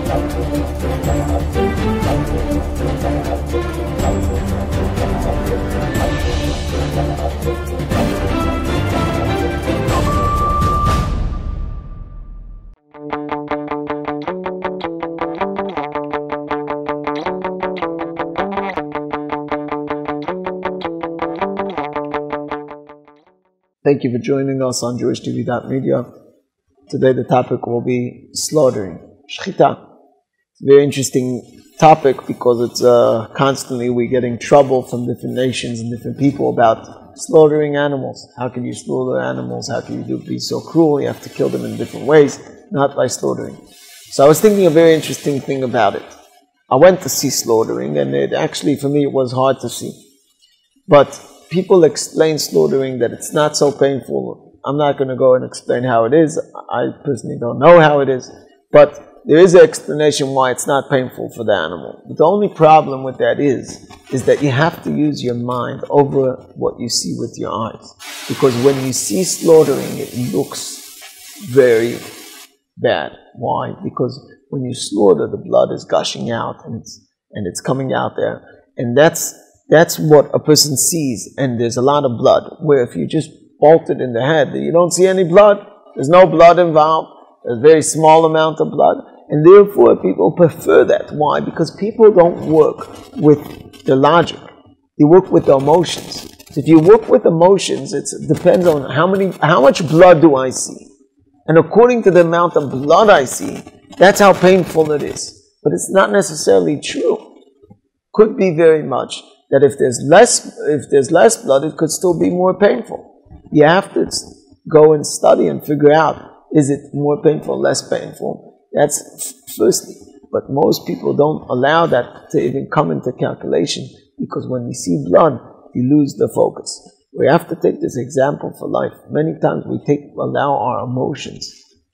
Thank you for joining us on JewishTV.media. Today the topic will be slaughtering, Shcitah. It's a very interesting topic because it's constantly we get in trouble from different nations and different people about slaughtering animals. How can you slaughter animals? How can you be so cruel? You have to kill them in different ways, not by slaughtering. So I was thinking a very interesting thing about it. I went to see slaughtering, and it actually, for me, it was hard to see. But people explain slaughtering that it's not so painful. I'm not going to go and explain how it is. I personally don't know how it is. But there is an explanation why it's not painful for the animal. But the only problem with that is that you have to use your mind over what you see with your eyes. Because when you see slaughtering, it looks very bad. Why? Because when you slaughter, the blood is gushing out and it's coming out there. And that's what a person sees, and there's a lot of blood. Where if you just bolt it in the head, you don't see any blood. There's no blood involved. There's a very small amount of blood. And therefore, people prefer that. Why? Because people don't work with the logic. They work with the emotions. So if you work with emotions, it depends on how much blood do I see. And according to the amount of blood I see, that's how painful it is. But it's not necessarily true. Could be very much that if there's less blood, it could still be more painful. You have to go and study and figure out, is it more painful, less painful? That's firstly. But most people don't allow that to even come into calculation, because when you see blood, you lose the focus. We have to take this example for life. Many times we allow our emotions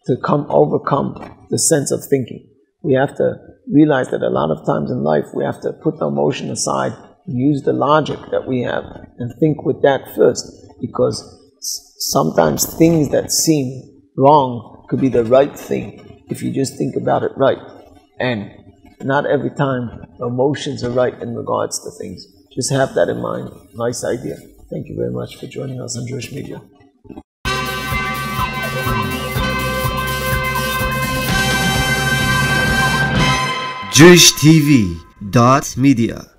to overcome the sense of thinking. We have to realize that a lot of times in life we have to put the emotion aside, use the logic that we have and think with that first, because sometimes things that seem wrong could be the right thing if you just think about it right. And not every time emotions are right in regards to things. Just have that in mind. Nice idea. Thank you very much for joining us on Jewish Media. JewishTV.media